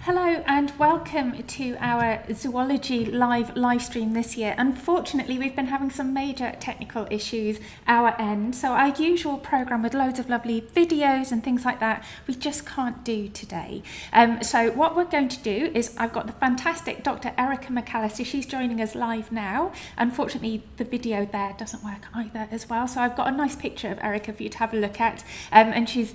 Hello and welcome to our zoology live stream this year. Unfortunately, we've been having some major technical issues our end, so our usual programme with loads of lovely videos and things like that, we just can't do today. So what we're going to do is I've got the fantastic Dr Erica McAlister. She's joining us live now. Unfortunately, the video there doesn't work either as well, so I've got a nice picture of Erica for you to have a look at, and she's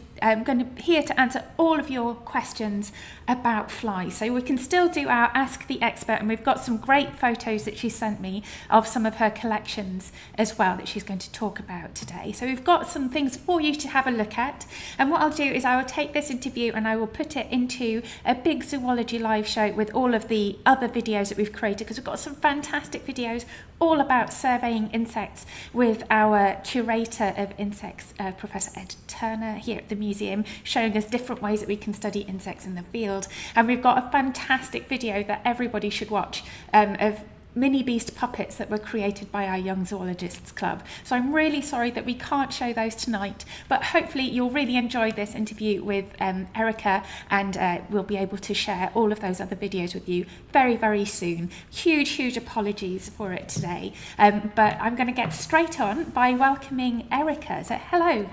here to answer all of your questions about flies. So we can still do our Ask the Expert, and we've got some great photos that she sent me of some of her collections as well that she's going to talk about today. So we've got some things for you to have a look at, and what I'll do is I will take this interview and I will put it into a big zoology live show with all of the other videos that we've created, because we've got some fantastic videos all about surveying insects with our Curator of Insects, Professor Ed Turner, here at the museum, showing us different ways that we can study insects in the field. And we've got a fantastic video that everybody should watch of mini beast puppets that were created by our Young Zoologists Club. So I'm really sorry that we can't show those tonight, but hopefully you'll really enjoy this interview with Erica, and we'll be able to share all of those other videos with you very, very soon. Huge apologies for it today, but I'm going to get straight on by welcoming Erica. So hello.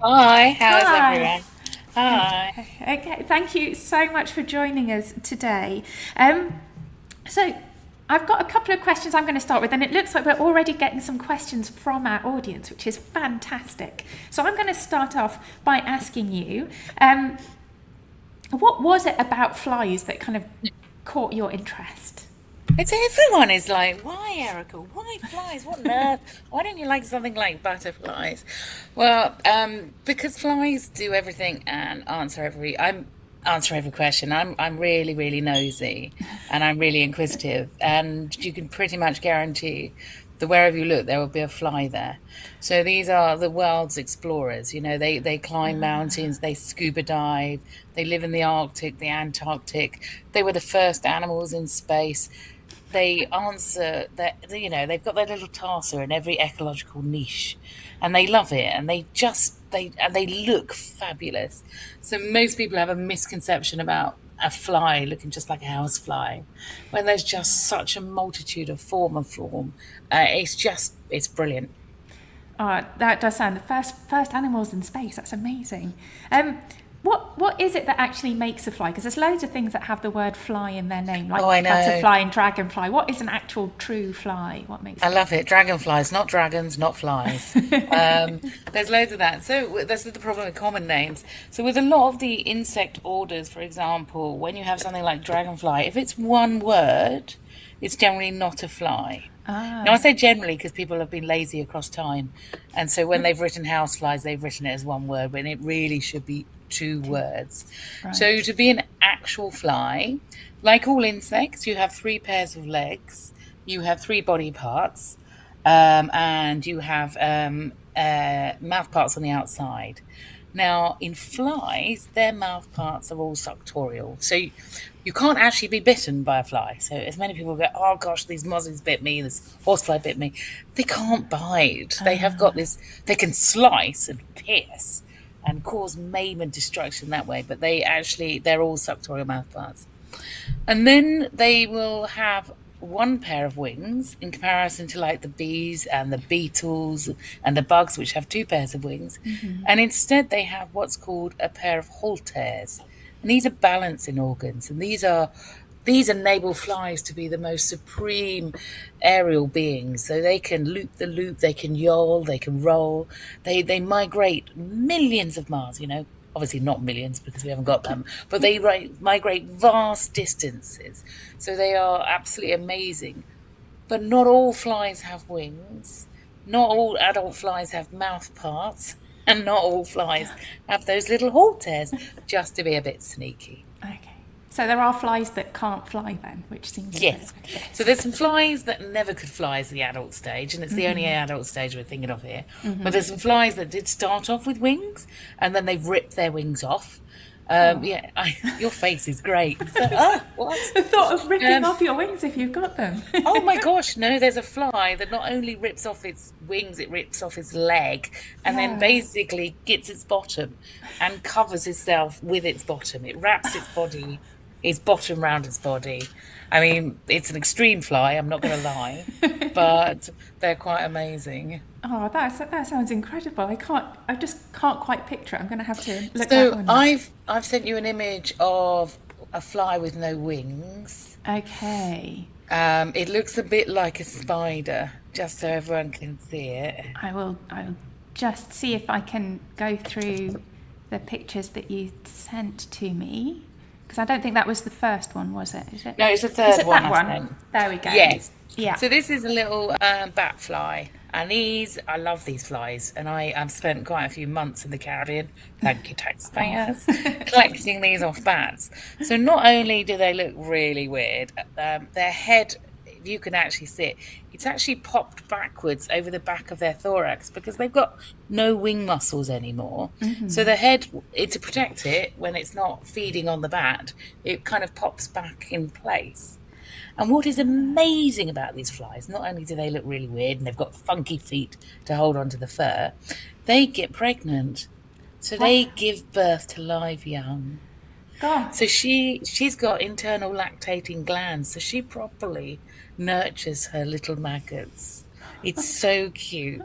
Hi, how's everyone? Hi. Okay, thank you so much for joining us today. So I've got a couple of questions I'm going to start with, and it looks like we're already getting some questions from our audience, which is fantastic. So I'm going to start off by asking you, what was it about flies that kind of caught your interest? Everyone is like, why, Erica? Why flies? What on earth? Why don't you like something like butterflies? Well, because flies do everything and answer every question. I'm really nosy, and I'm really inquisitive, and you can pretty much guarantee that wherever you look, there will be a fly there. So these are the world's explorers. You know, they climb mountains, they scuba dive, they live in the Arctic, the Antarctic. They were the first animals in space. They answer that, you know, they've got their little tarsa in every ecological niche, and they love it, and they look fabulous. So most people have a misconception about a fly looking just like a house fly, when there's just such a multitude of form. It's brilliant. That does sound the first animals in space. That's amazing. What is it that actually makes a fly? Because there's loads of things that have the word fly in their name, like I know. butterfly and dragonfly. What is an actual true fly? What makes I love it. Dragonflies, not dragons, not flies. There's loads of that. So this is the problem with common names. So with a lot of the insect orders, for example, when you have something like dragonfly, if it's one word, it's generally not a fly. Now, I say generally because people have been lazy across time. And so when they've written houseflies, they've written it as one word, when it really should be two words. Right. So to be an actual fly, like all insects, you have 3 pairs of legs, you have 3 body parts, and you have mouth parts on the outside. Now, in flies, their mouth parts are all suctorial. So you can't actually be bitten by a fly. So as many people go, oh gosh, these mozzies bit me, this horsefly bit me. They can't bite. They have got this, they can slice and pierce and cause maim and destruction that way, but they're all suctorial mouth parts. And then they will have 1 pair of wings in comparison to like the bees and the beetles and the bugs, which have 2 pairs of wings. And instead they have what's called a pair of halters. And these are balancing organs, and these enable flies to be the most supreme aerial beings. So they can loop the loop, they can yawl, they can roll, they migrate millions of miles, you know, obviously not millions because we haven't got them, but they migrate vast distances. So they are absolutely amazing. But not all flies have wings, not all adult flies have mouth parts, and not all flies have those little halters, just to be a bit sneaky. Okay. So there are flies that can't fly then, which seems... Yes. So there's some flies that never could fly as the adult stage, and it's the only adult stage we're thinking of here. But there's some flies that did start off with wings, and then they've ripped their wings off. Your face is great. So, what? The thought of ripping off your wings if you've got them. Oh my gosh, no, there's a fly that not only rips off its wings, it rips off its leg and then basically gets its bottom and covers itself with its bottom. It wraps its bottom round its body. I mean, it's an extreme fly, I'm not going to lie, but they're quite amazing. Oh, that sounds incredible. I just can't quite picture it. I'm going to have to look that one So up. I've sent you an image of a fly with no wings. Okay. It looks a bit like a spider, just so everyone can see it. I'll just see if I can go through the pictures that you sent to me. Because I don't think that was the first one, was it? Is it? No, it's the Is third it one that I one? sent. There we go. Yes. Yeah. So this is a little Batfly, and I love these flies, and I've spent quite a few months in the Caribbean, thank you taxpayers, collecting these off bats. So not only do they look really weird, their head, if you can actually see it, it's actually popped backwards over the back of their thorax because they've got no wing muscles anymore. So the head, to protect it when it's not feeding on the bat, it kind of pops back in place. And what is amazing about these flies, not only do they look really weird and they've got funky feet to hold onto the fur, they get pregnant. So they give birth to live young. God. So she's got internal lactating glands, so she properly nurtures her little maggots. It's so cute.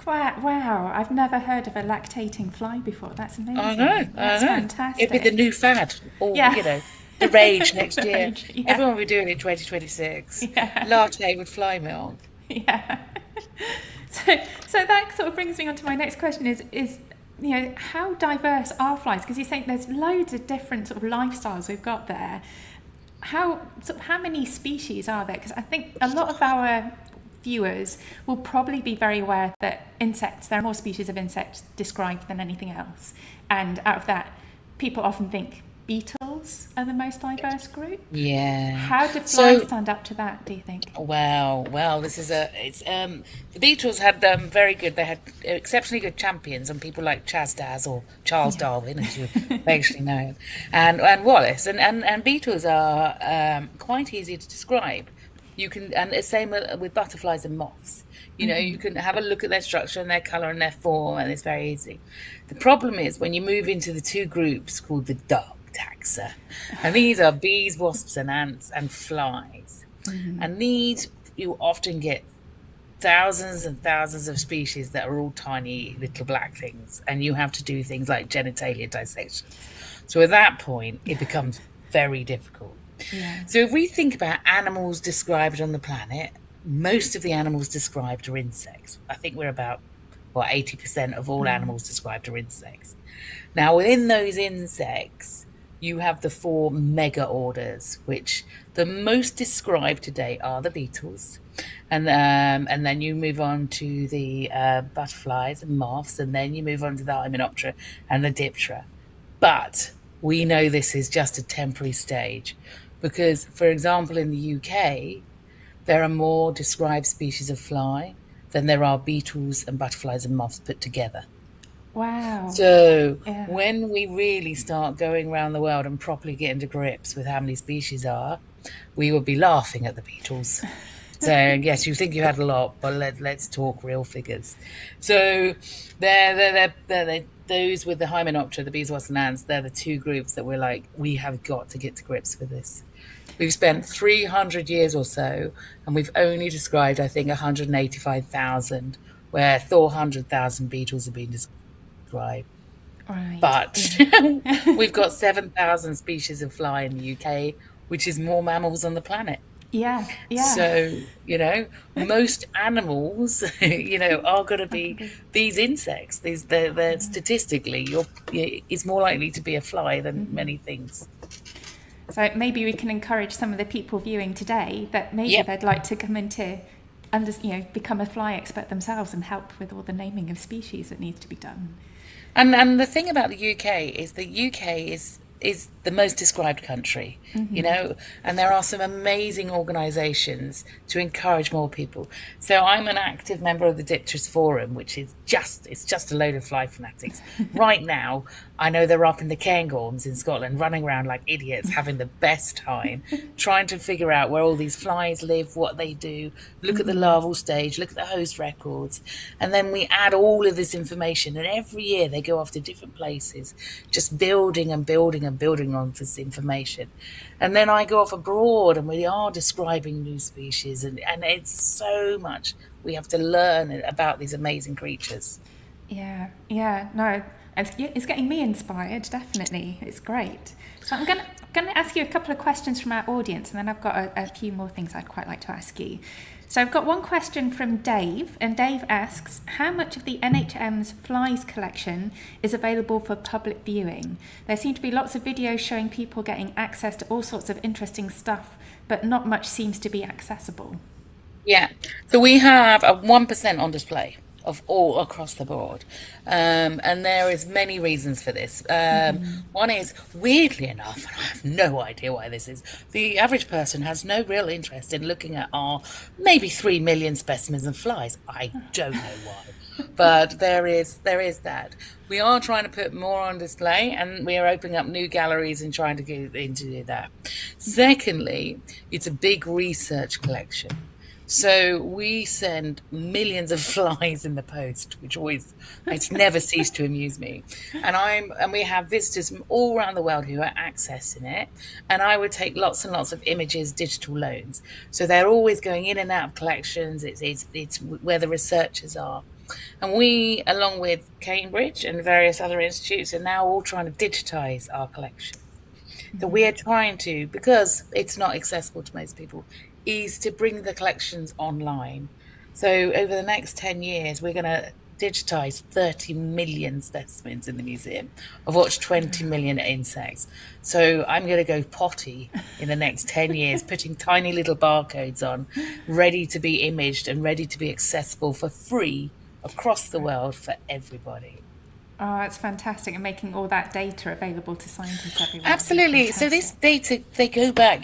Wow, I've never heard of a lactating fly before. That's amazing. I know. That's fantastic. It'd be the new fad, or the rage next year. Everyone will be doing it 2026. Latte with fly milk. Yeah. So that sort of brings me on to my next question is how diverse are flies? Because you think there's loads of different sort of lifestyles we've got there. How many species are there? Because I think a lot of our viewers will probably be very aware that there are more species of insects described than anything else. And out of that, people often think beetles are the most diverse group. Yeah. How do flies stand up to that, do you think? Well, the beetles had they had exceptionally good champions, and people like Chasdaz or Charles Darwin, as you actually know, and Wallace, and beetles are quite easy to describe. You can, and the same with butterflies and moths. You can have a look at their structure and their colour and their form, and it's very easy. The problem is when you move into the two groups called the dark taxa, and these are bees, wasps, and ants, and flies. And these, you often get thousands and thousands of species that are all tiny little black things, and you have to do things like genitalia dissections. So at that point, it becomes very difficult. Yeah. So if we think about animals described on the planet, most of the animals described are insects. I think we're about 80% of all animals described are insects. Now within those insects, you have the 4 mega orders, which the most described today are the beetles, and then you move on to the butterflies and moths, and then you move on to the Hymenoptera and the Diptera. But we know this is just a temporary stage because, for example, in the UK, there are more described species of fly than there are beetles and butterflies and moths put together. Wow. So when we really start going around the world and properly getting to grips with how many species are, we will be laughing at the beetles. So yes, you think you had a lot, but let's talk real figures. So they're those with the Hymenoptera, the bees, wasps, and ants. They're the two groups that we're like, we have got to get to grips with this. We've spent 300 years or so, and we've only described, I think, 185,000, where 400,000 beetles have been described. Right. But we've got 7,000 species of fly in the UK, which is more mammals on the planet. Yeah. So, most animals, are going to be these insects. They're statistically, it's more likely to be a fly than many things. So maybe we can encourage some of the people viewing today that maybe they'd like to come into, become a fly expert themselves and help with all the naming of species that needs to be done. And the thing about the UK is is the most described country, you know, and there are some amazing organizations to encourage more people. So I'm an active member of the Dipterus Forum, which is it's just a load of fly fanatics. Right now, I know they're up in the Cairngorms in Scotland, running around like idiots, having the best time, trying to figure out where all these flies live, what they do, look at the larval stage, look at the host records, and then we add all of this information, and every year they go off to different places, just building and building and building on this information. And then I go off abroad and we are describing new species, and it's so much we have to learn about these amazing creatures. Yeah, no, it's getting me inspired, definitely. It's great. So I'm going to ask you a couple of questions from our audience, and then I've got a few more things I'd quite like to ask you. So I've got one question from Dave, and Dave asks, how much of the NHM's flies collection is available for public viewing? There seem to be lots of videos showing people getting access to all sorts of interesting stuff, but not much seems to be accessible. Yeah, so we have a 1% on display of all across the board, and there is many reasons for this. One is, weirdly enough, and I have no idea why this is, the average person has no real interest in looking at our maybe 3 million specimens of flies. I don't know why, but there is that. We are trying to put more on display, and we are opening up new galleries and trying to get into that. Secondly, it's a big research collection. So we send millions of flies in the post, which it's never ceased to amuse me. And we have visitors from all around the world who are accessing it. And I would take lots and lots of images, digital loans. So they're always going in and out of collections. It's where the researchers are. And we, along with Cambridge and various other institutes, are now all trying to digitize our collection. So we are trying to, because it's not accessible to most people, is to bring the collections online. So over the next 10 years, we're going to digitize 30 million specimens in the museum, of which 20 million are insects. So I'm going to go potty in the next 10 years, putting tiny little barcodes on, ready to be imaged and ready to be accessible for free across the world for everybody. Oh, it's fantastic, and making all that data available to scientists everywhere. Absolutely. So this data, they go back,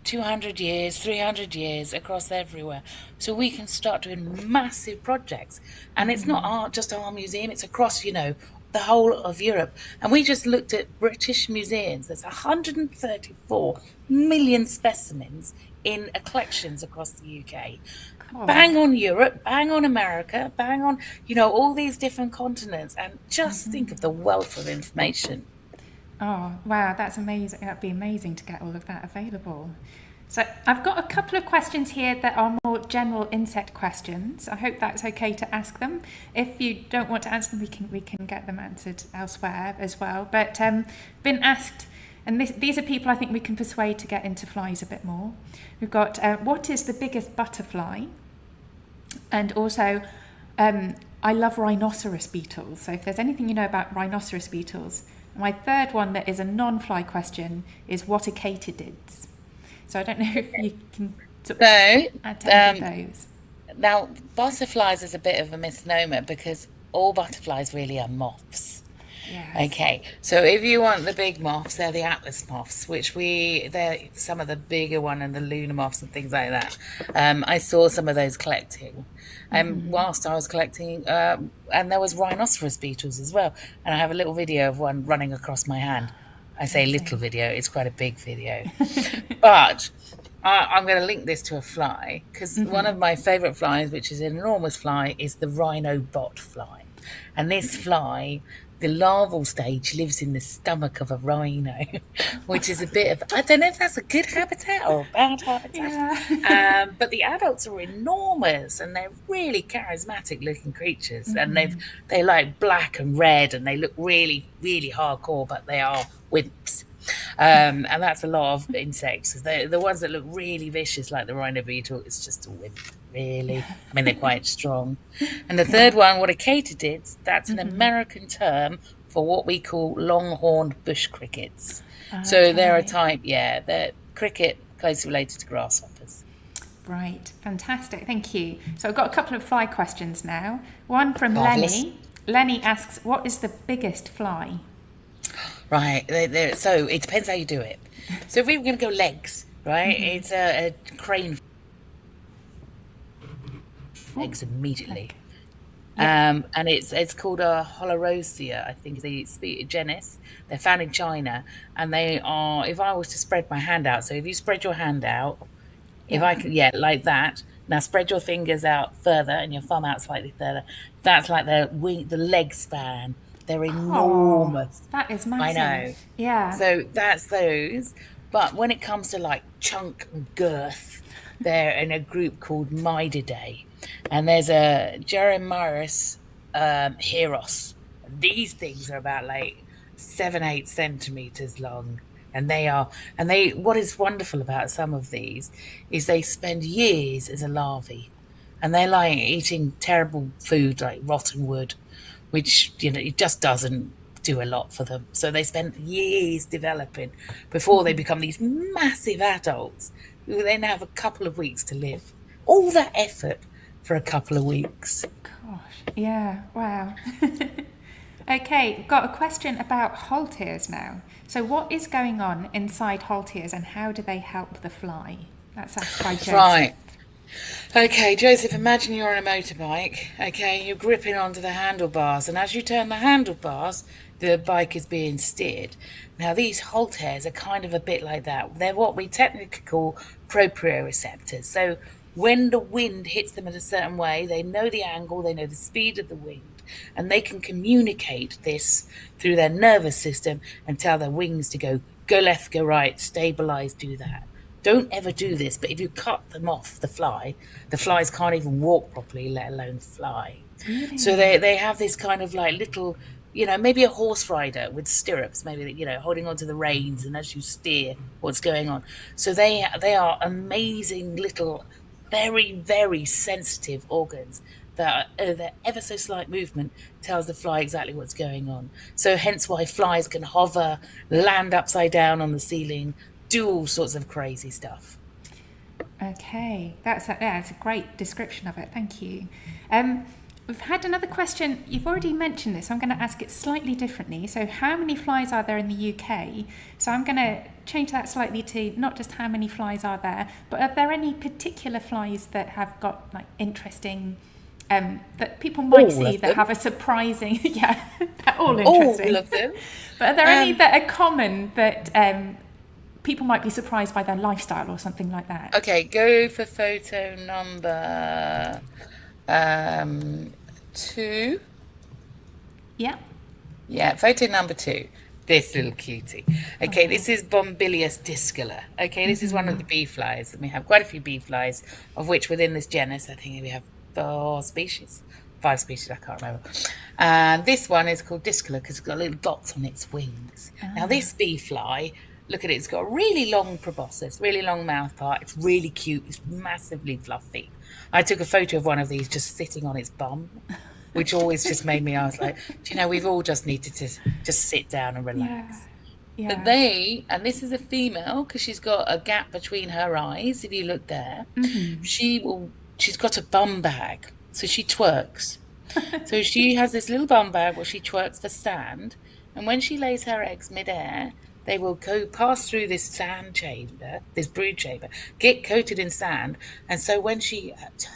200 years, 300 years across everywhere. So we can start doing massive projects. And it's not just our museum, it's across, the whole of Europe. And we just looked at British museums. There's 134 million specimens in collections across the UK. Bang on Europe, bang on America, bang on, all these different continents, and just think of the wealth of information. Oh, wow, that's amazing. That'd be amazing to get all of that available. So I've got a couple of questions here that are more general insect questions. I hope that's okay to ask them. If you don't want to answer them, we can get them answered elsewhere as well. But been asked, and these are people I think we can persuade to get into flies a bit more. We've got, what is the biggest butterfly? And also, I love rhinoceros beetles. So if there's anything you know about rhinoceros beetles. My third one that is a non-fly question is, what are katydids? So I don't know if you can add to any of those. Now, butterflies is a bit of a misnomer because all butterflies really are moths. Yes. Okay, so if you want the big moths, they're the atlas moths, they're some of the bigger one, and the lunar moths and things like that. I saw some of those collecting, whilst I was collecting, and there was rhinoceros beetles as well. And I have a little video of one running across my hand. I say little video; it's quite a big video. But I'm going to link this to a fly because one of my favourite flies, which is an enormous fly, is the rhino bot fly, and this fly. The larval stage lives in the stomach of a rhino, which is a bit of, I don't know if that's a good habitat or a bad habitat. Yeah. But the adults are enormous, and they're really charismatic looking creatures. And they like black and red, and they look really, really hardcore, but they are wimps. And that's a lot of insects. The ones that look really vicious, like the rhino beetle, it's just a wimp, really. I mean, they're quite strong. And the third one, what a katydid, that's an American term for what we call longhorned bush crickets. So they're a type, they're cricket closely related to grasshoppers. Right, fantastic, thank you. So I've got a couple of fly questions now. One from Marvelous. Lenny. Lenny asks, what is the biggest fly? Right. So it depends how you do it. So if we were going to go legs, right? It's a crane Oh, eggs immediately. leg. Yeah. And it's called a Holorosia, I think is the genus. They're found in China, and they are. If I was to spread my hand out, so if you spread your hand out, if Yeah. I could, yeah, like that. Now spread your fingers out further and your thumb out slightly further. That's like the leg span. They're Oh, enormous. that is I know. massive. Yeah. So that's those. But when it comes to like chunk and girth, they're in a group called Mididae. And there's a Jeremias Heros. These things are about like 7, 8 centimeters long. And what is wonderful about some of these is they spend years as a larvae. And they're like eating terrible food like rotten wood, which, it just doesn't do a lot for them. So they spend years developing before they become these massive adults who then have a couple of weeks to live. All that effort for a couple of weeks. Gosh. Yeah. Wow. Okay, got a question about halt ears now. So, what is going on inside halt ears, and how do they help the fly? That's asked by Joseph. Right. Okay, Joseph, imagine you're on a motorbike. Okay, you're gripping onto the handlebars, and as you turn the handlebars, the bike is being steered. Now, these halt hairs are kind of a bit like that. They're what we technically call proprioceptors. So, when the wind hits them in a certain way, they know the angle, they know the speed of the wind, and they can communicate this through their nervous system and tell their wings to go left, go right, stabilize, do that. Don't ever do this, but if you cut them off the flies can't even walk properly, let alone fly. So Really? they have this kind of like little, maybe a horse rider with stirrups, maybe, holding onto the reins, and as you steer what's going on. So they are amazing little, very, very sensitive organs that their ever so slight movement tells the fly exactly what's going on. So hence why flies can hover, land upside down on the ceiling, do all sorts of crazy stuff. Okay, that's a great description of it. Thank you. We've had another question. You've already mentioned this. So I'm going to ask it slightly differently. So, how many flies are there in the UK? So, I'm going to change that slightly to not just how many flies are there, but are there any particular flies that have got like interesting, that people might All see of that them. have a surprising, yeah, they're all interesting. All of them. But are there any Um, that are common that people might be surprised by their lifestyle or something like that? okay, go for photo number 2. Yeah. Yeah, photo number 2. This little cutie. Okay, Oh. this is Bombilious Discilla. Okay, this is one of the bee flies, and we have quite a few bee flies, of which within this genus, I think we have 4 species. 5 species, I can't remember. And this one is called Discilla because it's got little dots on its wings. Now, this bee fly, look at it, it's got a really long proboscis, really long mouth part. It's really cute. It's massively fluffy. I took a photo of one of these just sitting on its bum, which always just made me, I was like, do you know, we've all just needed to just sit down and Yeah. relax. But Yeah. and this is a female because she's got a gap between her eyes. If you look there, she's got a bum bag. So she twerks. So she has this little bum bag where she twerks for sand. And when she lays her eggs midair, they will go pass through this sand chamber, this brood chamber, get coated in sand. And so when she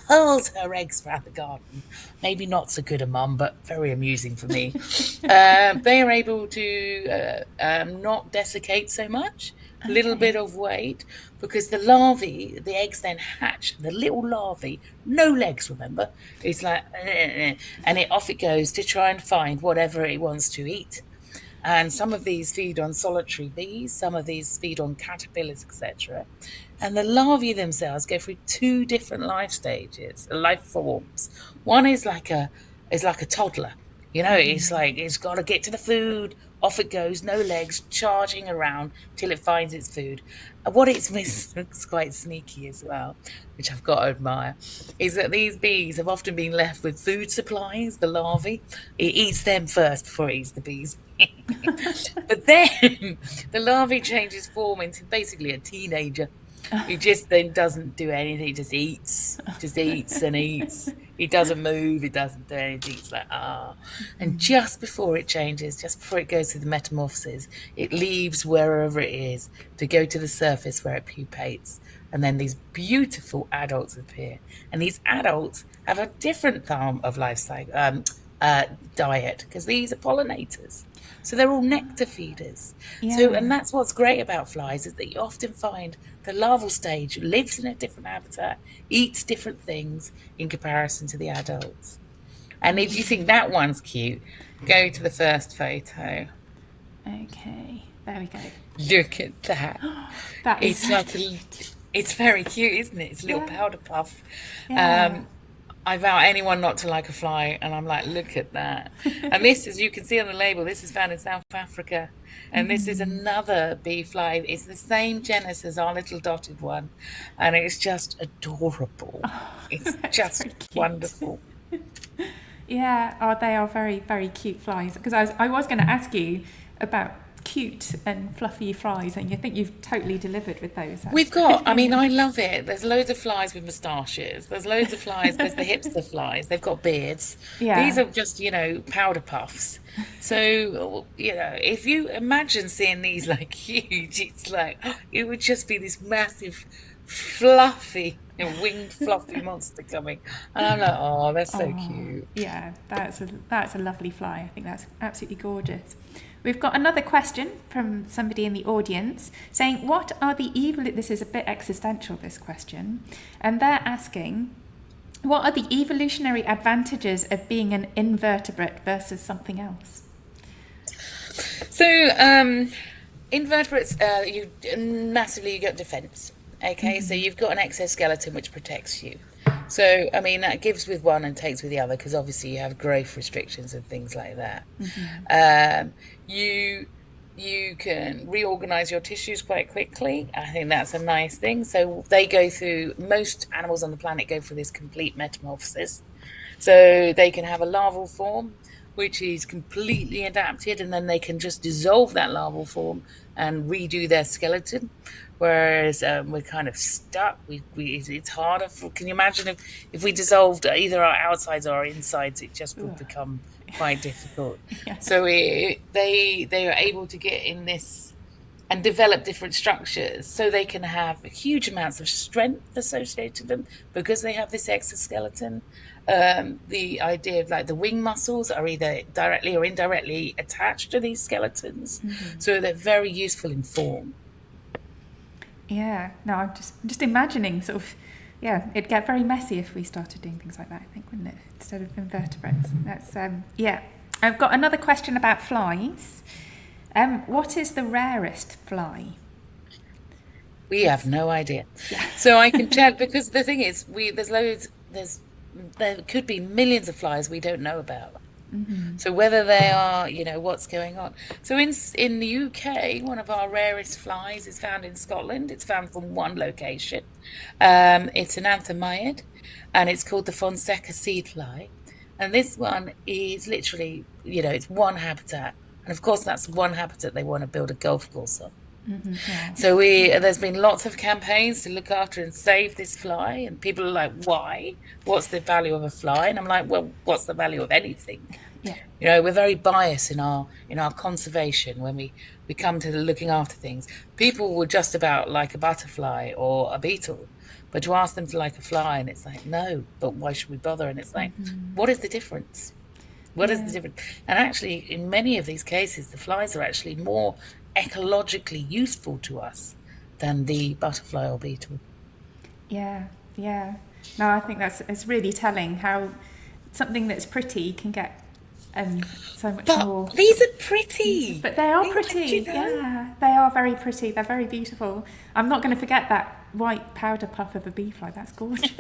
hurls her eggs around the garden, maybe not so good a mum, but very amusing for me, they are able to not desiccate so much, a little bit of weight, because the larvae, the eggs then hatch, the little larvae, no legs, remember, it's like, and off it goes to try and find whatever it wants to eat. And some of these feed on solitary bees, some of these feed on caterpillars, etc. And the larvae themselves go through 2 different life forms. One is like a toddler. It's like it's got to get to the food. Off it goes, no legs, charging around till it finds its food. And what it's looks quite sneaky as well, which I've got to admire, is that these bees have often been left with food supplies, the larvae. It eats them first before it eats the bees. But then the larvae changes form into basically a teenager. He just then doesn't do anything. He just eats and eats. He doesn't move. He doesn't do anything. It's like, ah. And just before it changes, just before it goes through the metamorphosis, it leaves wherever it is to go to the surface where it pupates. And then these beautiful adults appear. And these adults have a different form of life cycle, diet, because these are pollinators. So they're all nectar feeders. So, and that's what's great about flies, is that you often find the larval stage lives in a different habitat, eats different things in comparison to the adults. And if you think that one's cute, go to the first photo. Okay, there we go. Look at that. That is It's like it's very cute, isn't it? It's a little powder puff. Yeah. I vow anyone not to like a fly, and I'm like, look at that. And this, as you can see on the label, this is found in South Africa, and this is another bee fly. It's the same genus as our little dotted one, and it's just adorable. It's just wonderful. Yeah, oh, they are very, very cute flies. Because I was going to ask you about cute and fluffy flies, and you think you've totally delivered with those. We've got, I mean, I love it. There's loads of flies with moustaches. There's loads of flies. There's the hipster flies. They've got beards. Yeah. These are just, powder puffs. So, if you imagine seeing these like huge, it's like, it would just be this massive, fluffy, winged fluffy monster coming. And I'm like, oh, that's so cute. Yeah, that's a lovely fly. I think that's absolutely gorgeous. We've got another question from somebody in the audience saying, what are the this is a bit existential, this question, and they're asking, what are the evolutionary advantages of being an invertebrate versus something else? So, invertebrates, you get defense. Okay, so you've got an exoskeleton which protects you. So, I mean, that gives with one and takes with the other, because obviously you have growth restrictions and things like that. You can reorganize your tissues quite quickly. I think that's a nice thing. So most animals on the planet go through this complete metamorphosis. So they can have a larval form, which is completely adapted, and then they can just dissolve that larval form and redo their skeleton. Whereas we're kind of stuck. It's harder. Can you imagine if we dissolved either our outsides or our insides? It just would become quite difficult. Yeah. So they are able to get in this and develop different structures, so they can have huge amounts of strength associated to them because they have this exoskeleton. The idea of like the wing muscles are either directly or indirectly attached to these skeletons, so they're very useful in form. Yeah, no, I'm just imagining sort of, it'd get very messy if we started doing things like that, I think, wouldn't it? Instead of invertebrates. That's, I've got another question about flies. What is the rarest fly? We have no idea. Yeah. So I can tell, because the thing is, there could be millions of flies we don't know about. So whether they are, what's going on. So in the UK, one of our rarest flies is found in Scotland. It's found from one location. It's an anthermyid, and it's called the Fonseca seed fly. And this one is literally, it's one habitat. And of course, that's one habitat they want to build a golf course on. Yeah. So there's been lots of campaigns to look after and save this fly, and people are like, why? What's the value of a fly? And I'm like, well, what's the value of anything? Yeah. We're very biased in our conservation when we come to looking after things. People will just about like a butterfly or a beetle, but you ask them to like a fly and it's like, no, but why should we bother? And it's like, what is the difference? What is the difference? And actually, in many of these cases, the flies are actually more ecologically useful to us than the butterfly or beetle. Yeah. No, I think it's really telling how something that's pretty can get so much more. These are pretty. But they are pretty. Yeah, they are very pretty. They're very beautiful. I'm not going to forget that white powder puff of a bee fly. That's gorgeous.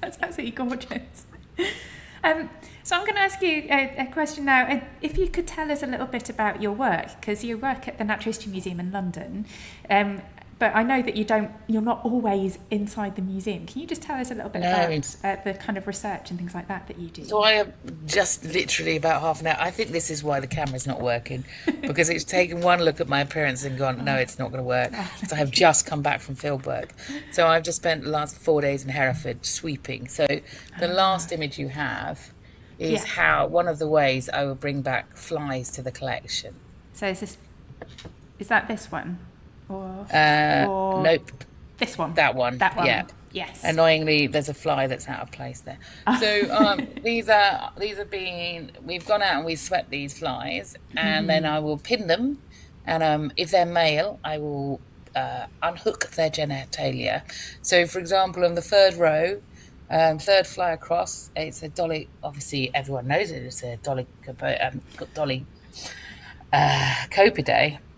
That's absolutely gorgeous. So I'm going to ask you a question now. If you could tell us a little bit about your work, because you work at the Natural History Museum in London, But I know that you're not always inside the museum. Can you just tell us a little bit No. about the kind of research and things like that you do? So I have just literally about half an hour. I think this is why the camera's not working, because it's taken one look at my appearance and gone, no, it's not going to work. So I have just come back from field work. So I've just spent the last 4 days in Hereford sweeping. So the last image you have is how one of the ways I will bring back flies to the collection. So is that this one? Or nope. This one? That one. Yeah. Yes. Annoyingly, there's a fly that's out of place there. So these have been. We've gone out and we've swept these flies, and then I will pin them, and if they're male, I will unhook their genitalia. So, for example, on the third row, third fly across, it's a dolly. Obviously, everyone knows it. It's a dolly copidae.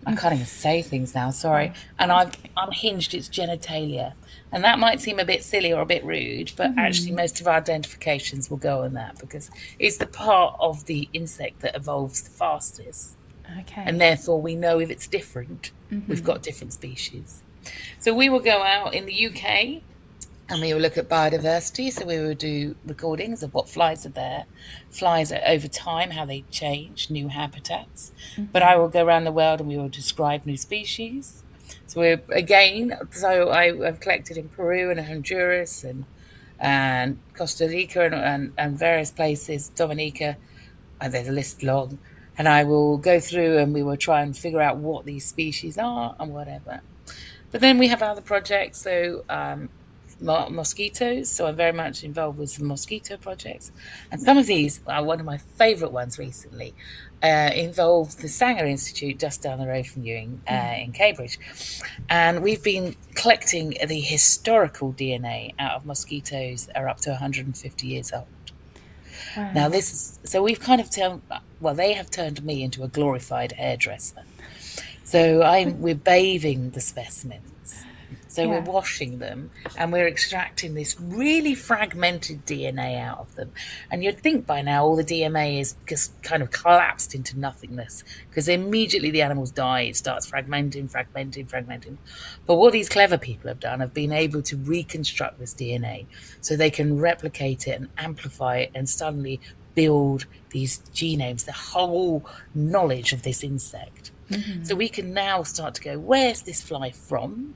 I can't even say things now, sorry. And I've unhinged its genitalia. And that might seem a bit silly or a bit rude, but actually most of our identifications will go on that because it's the part of the insect that evolves the fastest. Okay. And therefore we know if it's different. We've got different species. So we will go out in the UK and we will look at biodiversity. So we will do recordings of what flies are there, flies are over time, how they change, new habitats. But I will go around the world and we will describe new species. So I have collected in Peru and Honduras and Costa Rica and various places, Dominica, and there's a list long. And I will go through and we will try and figure out what these species are and whatever. But then we have other projects. So mosquitoes, so I'm very much involved with some mosquito projects, and some of these are one of my favourite ones recently. Involves the Sanger Institute just down the road from you in Cambridge, and we've been collecting the historical DNA out of mosquitoes that are up to 150 years old. Wow. Now we've kind of they have turned me into a glorified hairdresser. So we're bathing the specimens. So we're washing them and we're extracting this really fragmented DNA out of them. And you'd think by now all the DNA is just kind of collapsed into nothingness because immediately the animals die, it starts fragmenting. But what these clever people have done have been able to reconstruct this DNA so they can replicate it and amplify it and suddenly build these genomes, the whole knowledge of this insect. So we can now start to go, where's this fly from?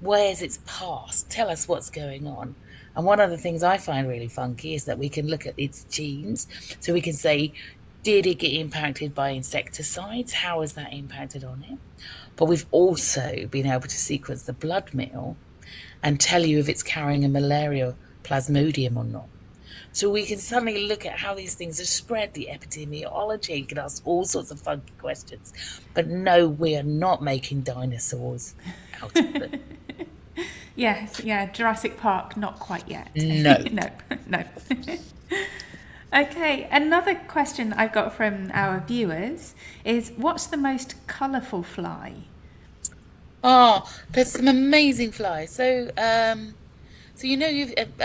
Where's its past? Tell us what's going on. And one of the things I find really funky is that we can look at its genes. So we can say, did it get impacted by insecticides? How has that impacted on it? But we've also been able to sequence the blood meal and tell you if it's carrying a malaria plasmodium or not. So we can suddenly look at how these things are spread, the epidemiology. You can ask all sorts of funky questions. But no, we are not making dinosaurs out of them. Yes, Jurassic Park, not quite yet. No. No. Okay, another question I've got from our viewers is, what's the most colourful fly? There's some amazing flies. So a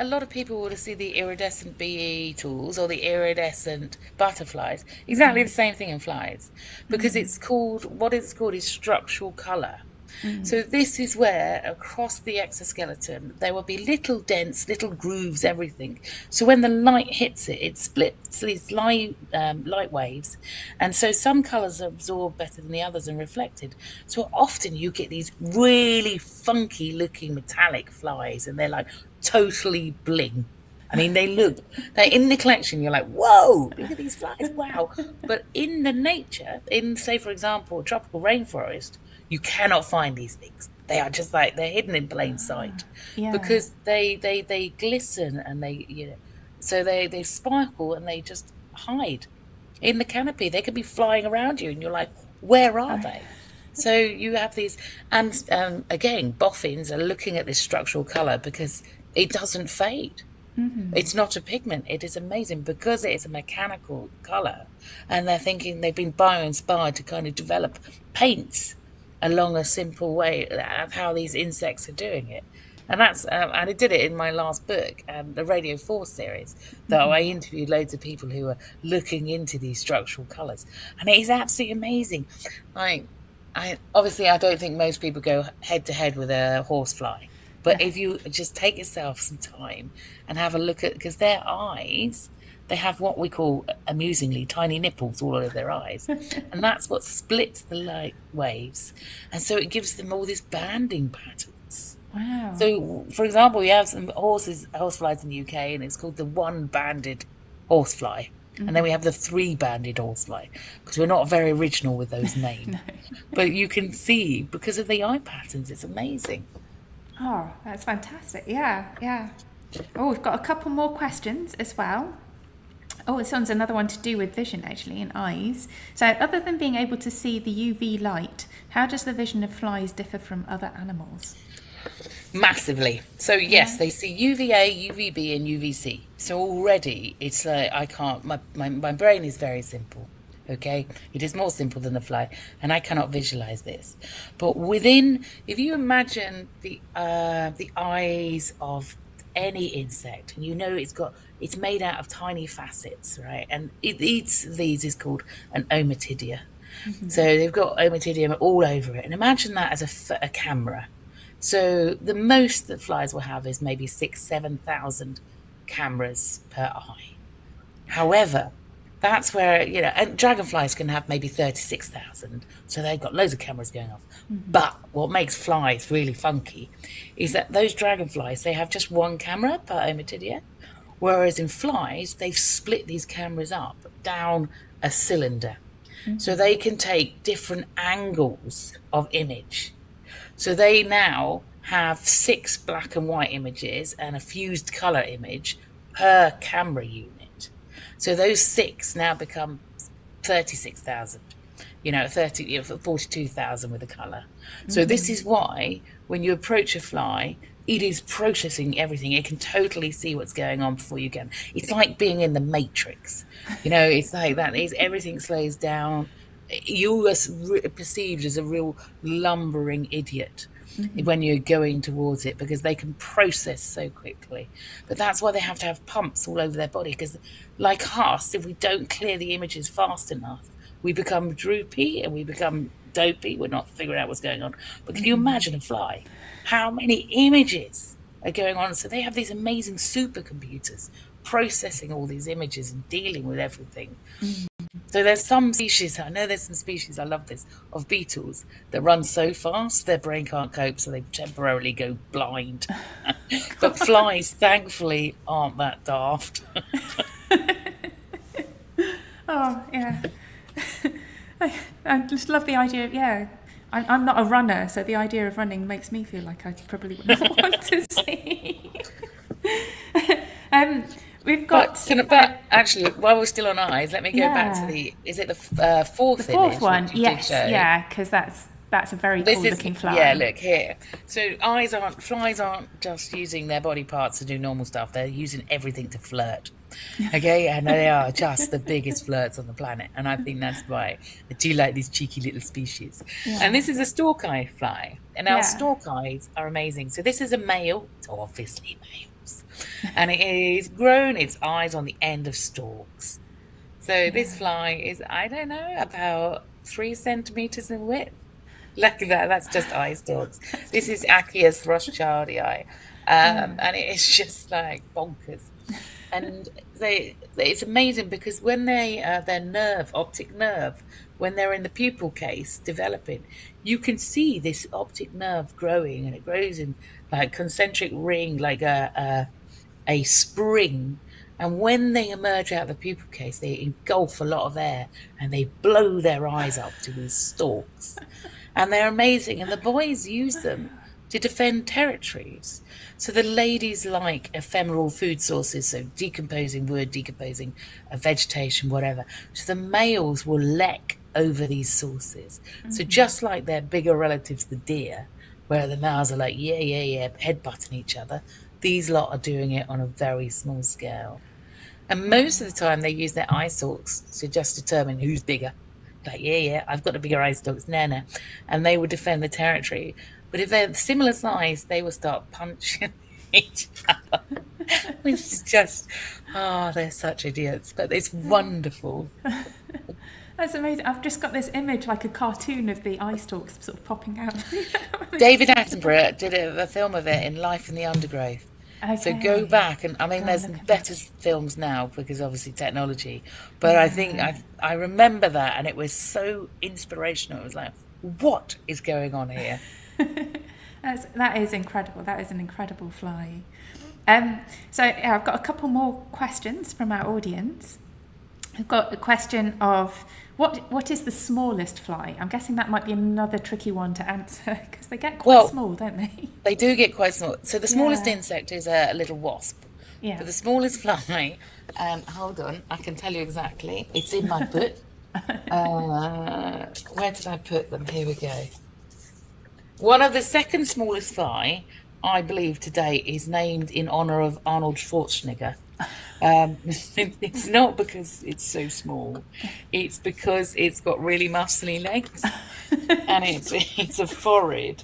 lot of people will see the iridescent beetles or the iridescent butterflies. Exactly the same thing in flies, because it's called structural colour. So this is where across the exoskeleton there will be little dents, little grooves, everything. So when the light hits it, it splits these light waves, and so some colours are absorbed better than the others and reflected. So often you get these really funky looking metallic flies, and they're like totally bling. I mean, they're in the collection, you're like, whoa, look at these flies, wow. But in the nature, say, for example, tropical rainforest, you cannot find these things. They are just they're hidden in plain sight because they glisten and so they sparkle and they just hide in the canopy. They could be flying around you and you're like, where are they? So you have these, and again, boffins are looking at this structural colour because it doesn't fade. It's not a pigment. It is amazing because it is a mechanical colour, and they're thinking they've been bio-inspired to kind of develop paints along a simple way of how these insects are doing it. And that's and I did it in my last book, the Radio 4 series, that I interviewed loads of people who are looking into these structural colours, and it is absolutely amazing. I don't think most people go head to head with a horsefly. But No. if you just take yourself some time and have a look at, because their eyes, they have what we call, amusingly, tiny nipples all over their eyes. And that's what splits the light waves. And so it gives them all these banding patterns. Wow. So, for example, we have some horseflies in the UK, and it's called the one-banded horsefly. And then we have the three-banded horsefly, because we're not very original with those names. No. But you can see, because of the eye patterns, it's amazing. Oh, that's fantastic. Yeah, yeah. Oh, we've got a couple more questions as well. Oh, this one's another one to do with vision, actually, and eyes. So, other than being able to see the UV light, how does the vision of flies differ from other animals? Massively. So yes, they see UVA, UVB, and UVC. So already it's like I can't. My brain is very simple. Okay, it is more simple than a fly, and I cannot visualize this. But within, if you imagine the eyes of any insect, and you know it's made out of tiny facets, right? And each of these is called an ommatidia. So they've got ommatidium all over it, and imagine that as a camera. So the most that flies will have is maybe 7,000 cameras per eye. However, that's where, and dragonflies can have maybe 36,000. So they've got loads of cameras going off. But what makes flies really funky is that those dragonflies, they have just one camera per ommatidia. Whereas in flies, they've split these cameras up down a cylinder. So they can take different angles of image. So they now have 6 black and white images and a fused color image per camera unit. So those 6 now become 36,000, 42,000 with a color. So this is why when you approach a fly, it is processing everything. It can totally see what's going on before you can. It's like being in the Matrix. It's like that. Everything slows down. You are perceived as a real lumbering idiot when you're going towards it, because they can process so quickly. But that's why they have to have pumps all over their body, because like us, if we don't clear the images fast enough, we become droopy and we become dopey. We're not figuring out what's going on. But can you imagine a fly? How many images are going on? So they have these amazing supercomputers processing all these images and dealing with everything. So there's some species, I love this, of beetles that run so fast their brain can't cope, so they temporarily go blind. But flies, thankfully, aren't that daft. Oh, yeah. I just love the idea of, I'm not a runner, so the idea of running makes me feel like I probably wouldn't want to see. We've got... But actually, while we're still on eyes, let me go back to is it the fourth the fourth image one? Yes, because that's a very cool looking fly. Yeah, look here. So flies aren't just using their body parts to do normal stuff. They're using everything to flirt. Okay, and they are just the biggest flirts on the planet. And I think that's why I do like these cheeky little species. Yeah. And this is a stalk eye fly. And our stalk eyes are amazing. So this is a male. It's obviously males. And it is grown its eyes on the end of stalks. So this fly is, I don't know, about 3 centimeters in width. Look at that. That's just eye stalks. This is Achias rothschildii. And it is just like bonkers. And it's amazing because when their optic nerve, when they're in the pupal case developing, you can see this optic nerve growing, and it grows in like concentric ring, like a spring. And when they emerge out of the pupal case, they engulf a lot of air and they blow their eyes up to these stalks. And they're amazing. And the boys use them to defend territories. So the ladies like ephemeral food sources, so decomposing wood, decomposing vegetation, whatever. So the males will leck over these sources. So just like their bigger relatives, the deer, where the males are like, yeah, headbutting each other, these lot are doing it on a very small scale. And most of the time they use their eye stalks to just determine who's bigger. Like, yeah, I've got a bigger eye stalks, nah. And they would defend the territory. But if they're similar size, they will start punching each other. Which is just, they're such idiots. But it's wonderful. That's amazing. I've just got this image, like a cartoon of the eye stalks sort of popping out. David Attenborough did a film of it in Life in the Undergrowth. So go Okay. back, and I mean, Go and there's look at better that. films now because obviously technology. But I think Yeah. I remember that, and it was so inspirational. It was like, what is going on here? That is incredible. That is an incredible fly. So yeah, I've got a couple more questions from our audience. I've got a question of what is the smallest fly? I'm guessing that might be another tricky one to answer because they get quite Well, small, don't they? they do get quite small. So the smallest Yeah. insect is a little wasp. Yeah. But the smallest fly, hold on, I can tell you exactly. It's in my book. Where did I put them? Here we go. One of the second smallest fly, I believe, today is named in honor of Arnold Schwarzenegger. It's not because it's so small. It's because it's got really muscly legs, and it's a phorid.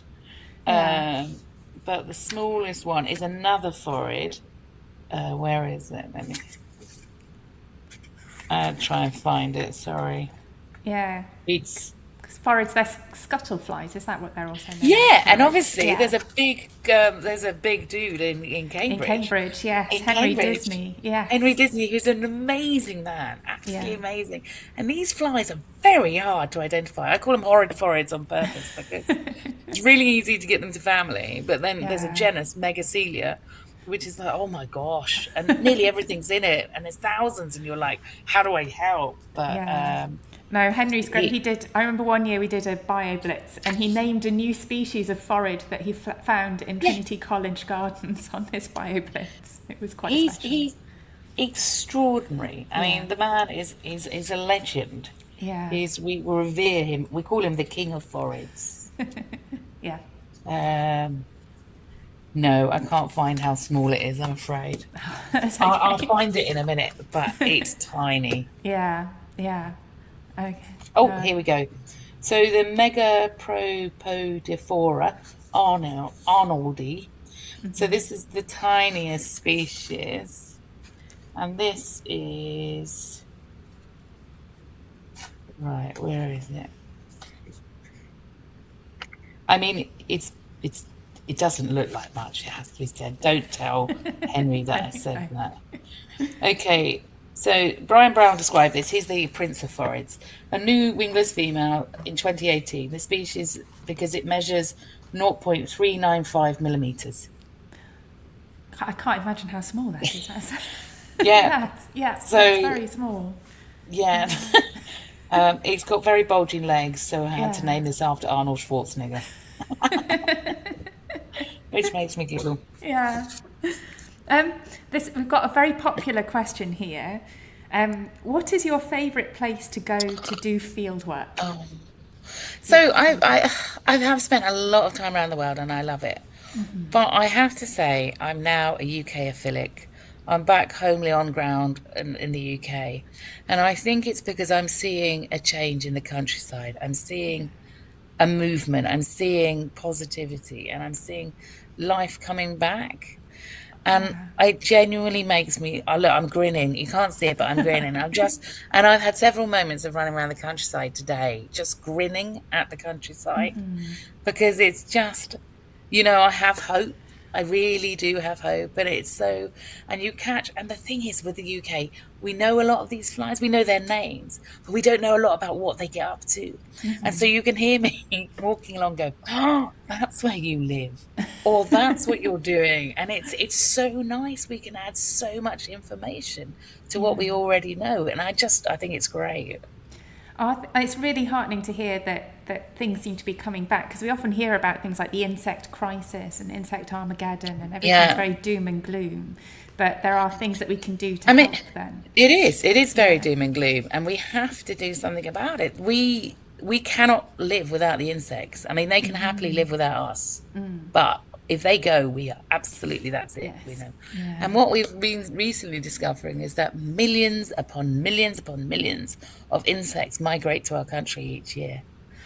Yeah. But the smallest one is another phorid. Where is it? Let me try and find it. Sorry. Yeah. It's Because forage, they're scuttle flies. Is that what they're also known as? yeah, and Forage. obviously Yeah. there's a big dude in In Cambridge. Cambridge, yes. In Henry Cambridge. Disney, yes. Henry Disney, who's an amazing man, absolutely Yeah. amazing. And these flies are very hard to identify. I call them horrid phorids on purpose because it's really easy to get them to family. But then there's a Yeah. genus, Megacelia, which is like, oh my gosh, and nearly everything's in it, and there's thousands, and you're like, how do I help? But Yeah. No, Henry's great. he- He did. I remember one year we did a bio blitz, and he named a new species of phorid that he found in yeah, Trinity College Gardens on this bio blitz. It was quite he's special. he's extraordinary. I Yeah. mean, the man is a legend. Yeah. We revere him. We call him the king of phorids. Yeah. No, I can't find how small it is, I'm afraid. That's I'll okay. find it in a minute, but it's tiny. Yeah. Yeah. Okay. Oh, here we go. So the Megapropodifora Arnoldi. So this is the tiniest species, and this is right. Where is it? I mean, it doesn't look like much. It has to be said. Don't tell Henry that I said that. Okay, so Brian Brown described this. He's the prince of phorids. A new wingless female in 2018. The species, because it measures 0.395 millimeters. I can't imagine how small that is. Yeah. Yeah. So- That's very small. Yeah. It's got very bulging legs, so I had to Yeah. name this after Arnold Schwarzenegger. Which makes me giggle. Yeah. We've got a very popular question here. What is your favourite place to go to do field work? So I have spent a lot of time around the world, and I love it. But I have to say, I'm now a UK-ophilic. I'm back homely on ground in the UK. And I think it's because I'm seeing a change in the countryside. I'm seeing a movement. I'm seeing positivity, and I'm seeing life coming back. And it genuinely makes me, oh, look, I'm grinning. You can't see it, but I'm grinning. And I've had several moments of running around the countryside today, just grinning at the countryside, because it's just, I have hope. I really do have hope. And it's so, and the thing is with the UK, we know a lot of these flies, we know their names, but we don't know a lot about what they get up to. And so you can hear me walking along go, oh, that's where you live, or that's what you're doing. And it's so nice. We can add so much information to what we already know. And I think it's great. It's really heartening to hear that things seem to be coming back, because we often hear about things like the insect crisis and insect Armageddon, and everything's very doom and gloom. But there are things that we can do to help then. It is very doom and gloom, and we have to do something about it. We cannot live without the insects. I mean, they can happily live without us, but if they go, we are absolutely, that's it. Yes. We know. Yeah. And what we've been recently discovering is that millions upon millions upon millions of insects migrate to our country each year.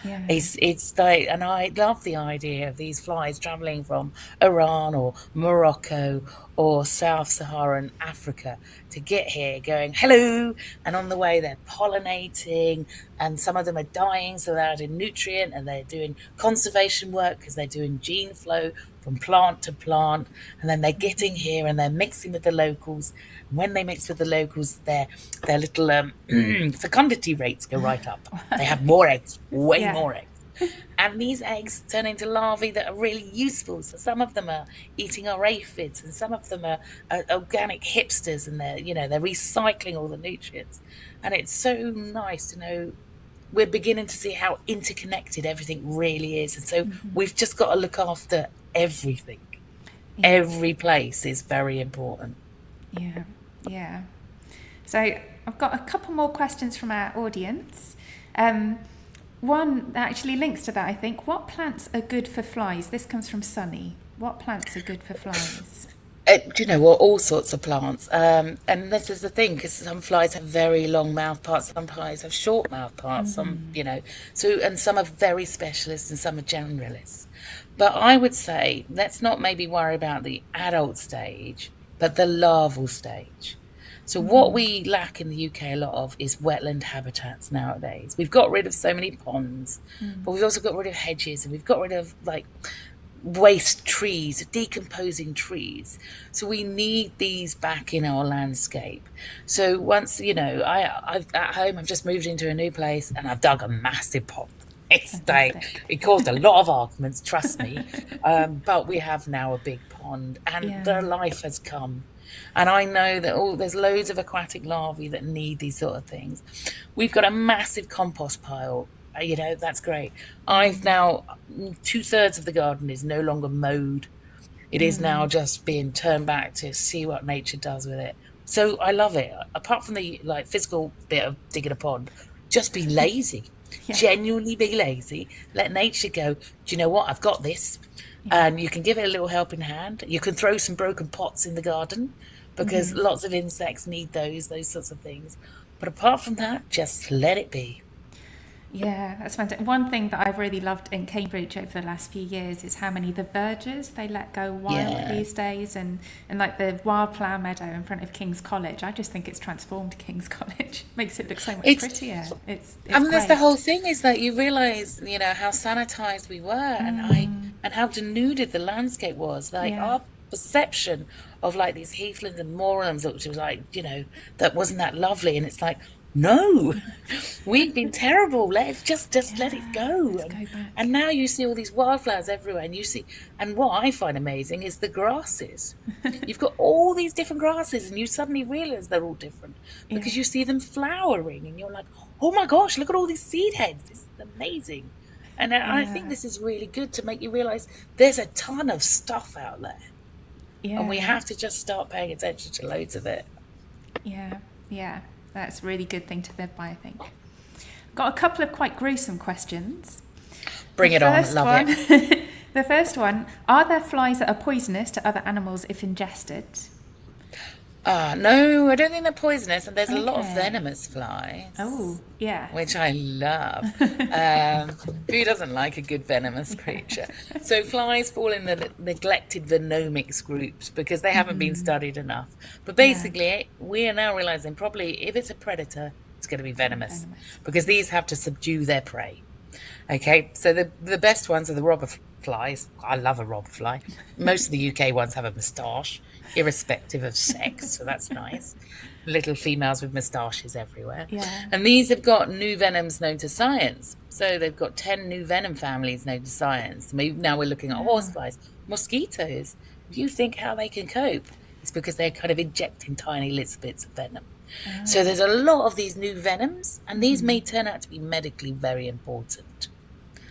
Yeah. It's like, and I love the idea of these flies traveling from Iran or Morocco or Sub-Saharan Africa to get here going, hello, and on the way they're pollinating, and some of them are dying, so they're adding nutrient, and they're doing conservation work because they're doing gene flow from plant to plant, and then they're getting here and they're mixing with the locals. And when they mix with the locals, their little fecundity rates go right up. They have more eggs, way more eggs. And these eggs turn into larvae that are really useful. So some of them are eating our aphids, and some of them are organic hipsters, and they're recycling all the nutrients. And it's so nice to know we're beginning to see how interconnected everything really is. And so we've just got to look after everything. Yeah. Every place is very important. Yeah. So I've got a couple more questions from our audience. One that actually links to that, I think. What plants are good for flies? This comes from Sunny. What plants are good for flies? Do you know what? All sorts of plants. And this is the thing, because some flies have very long mouth parts, some flies have short mouth parts, and some are very specialists and some are generalists. But I would say, let's not maybe worry about the adult stage, but the larval stage. So what we lack in the UK a lot of is wetland habitats nowadays. We've got rid of so many ponds, but we've also got rid of hedges, and we've got rid of waste trees, decomposing trees. So we need these back in our landscape. So once, I've at home, I've just moved into a new place and I've dug a massive pond. It caused a lot of arguments, trust me. But we have now a big pond, and the life has come. And I know that there's loads of aquatic larvae that need these sort of things. We've got a massive compost pile. That's great. I've now, 2/3 of the garden is no longer mowed. It is now just being turned back to see what nature does with it. So I love it. Apart from the physical bit of digging a pond, just be lazy. Genuinely be lazy. Let nature go, do you know what? I've got this. And you can give it a little helping hand. You can throw some broken pots in the garden, because lots of insects need those sorts of things. But apart from that, just let it be. Yeah, that's fantastic. One thing that I've really loved in Cambridge over the last few years is how many the vergers they let go wild these days, and like the wildflower meadow in front of King's College. I just think it's transformed King's College. Makes it look so much prettier. It's that's the whole thing, is that you realise, how sanitised we were, and how denuded the landscape was. Our perception of these heathlands and moorlands, which was that wasn't that lovely, and it's like, no, we've been terrible. Let's just let it go. And now you see all these wildflowers everywhere, and what I find amazing is the grasses. You've got all these different grasses, and you suddenly realise they're all different because you see them flowering, and you're like, oh my gosh, look at all these seed heads. This is amazing. And I think this is really good to make you realise there's a ton of stuff out there. Yeah. And we have to just start paying attention to loads of it. Yeah. That's a really good thing to live by, I think. Got a couple of quite gruesome questions. Bring it on, love it. The first one, are there flies that are poisonous to other animals if ingested? No, I don't think they're poisonous, and there's a lot of venomous flies. Oh, yeah. Which I love. Who doesn't like a good venomous creature? So flies fall in the neglected venomics groups because they haven't been studied enough. But basically, we are now realising probably if it's a predator, it's going to be venomous because these have to subdue their prey. Okay, so the best ones are the robber flies. I love a robber fly. Most of the UK ones have a moustache, irrespective of sex, so that's nice. Little females with moustaches everywhere. Yeah. And these have got new venoms known to science. So they've got 10 new venom families known to science. Now we're looking at horseflies, mosquitoes. If you think how they can cope, it's because they're kind of injecting tiny little bits of venom. So there's a lot of these new venoms, and these may turn out to be medically very important.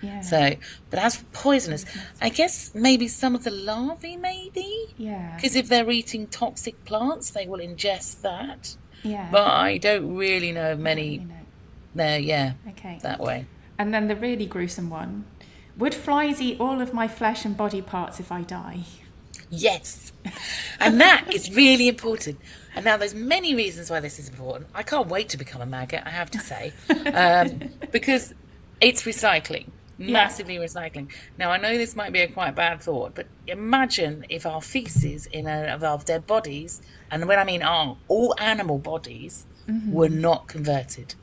Yeah. So, but as for poisonous, I guess maybe some of the larvae, maybe. Yeah. Because if they're eating toxic plants, they will ingest that. Yeah. But I don't really know of many. Okay. That way. And then the really gruesome one: would flies eat all of my flesh and body parts if I die? Yes. And that is really important. And now there's many reasons why this is important. I can't wait to become a maggot, I have to say, because it's recycling. Yeah. massively recycling. Now, I know this might be a quite bad thought, but imagine if our feces of our dead bodies, and when I mean our all animal bodies, were not converted.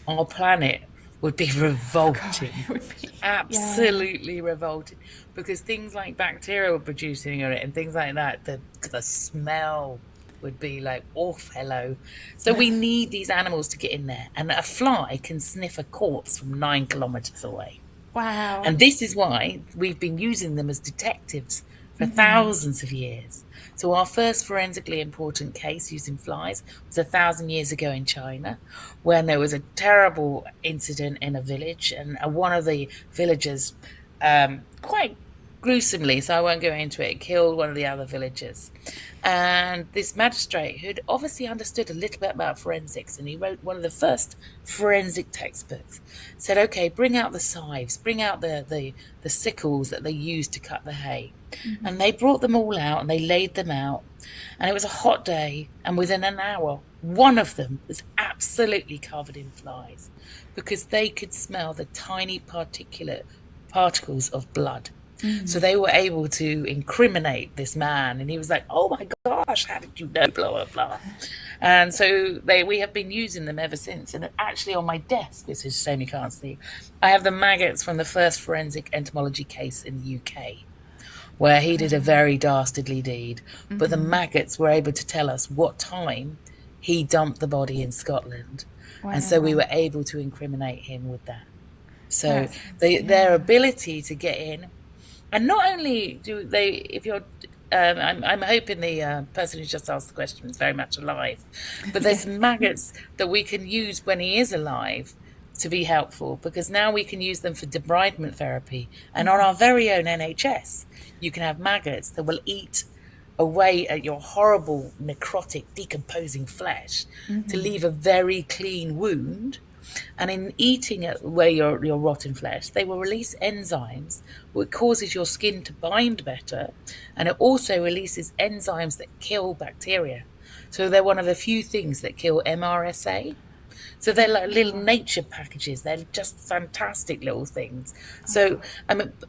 Our planet would be Oh God, revolting. it would be. Yeah. Absolutely revolting, because things like bacteria were producing it and things like that. The smell would be like, oh, hello. So we need these animals to get in there, and a fly can sniff a corpse from 9 kilometers away. Wow. And this is why we've been using them as detectives for thousands of years. So our first forensically important case using flies was 1,000 years ago in China, when there was a terrible incident in a village, and one of the villagers, quite gruesomely, so I won't go into it, killed one of the other villagers. And this magistrate, who'd obviously understood a little bit about forensics, and he wrote one of the first forensic textbooks, said, okay, bring out the scythes, bring out the sickles that they used to cut the hay. And they brought them all out and they laid them out. And it was a hot day, and within an hour, one of them was absolutely covered in flies, because they could smell the tiny particulate particles of blood. So they were able to incriminate this man, and he was like, oh my gosh, how did you know, blah, blah, blah. And so we have been using them ever since. And actually on my desk, which is a shame you can't see, I have the maggots from the first forensic entomology case in the UK, where he did a very dastardly deed. But the maggots were able to tell us what time he dumped the body in Scotland. Wow. And so we were able to incriminate him with that. So That's, their ability to get in. And not only do they, if you're, I'm hoping the person who just asked the question is very much alive, but there's some maggots that we can use when he is alive to be helpful, because now we can use them for debridement therapy. And on our very own NHS, you can have maggots that will eat away at your horrible necrotic decomposing flesh to leave a very clean wound. And in eating away your rotten flesh, they will release enzymes which causes your skin to bind better, and it also releases enzymes that kill bacteria. So they're one of the few things that kill MRSA. So they're like little nature packages. They're just fantastic little things. So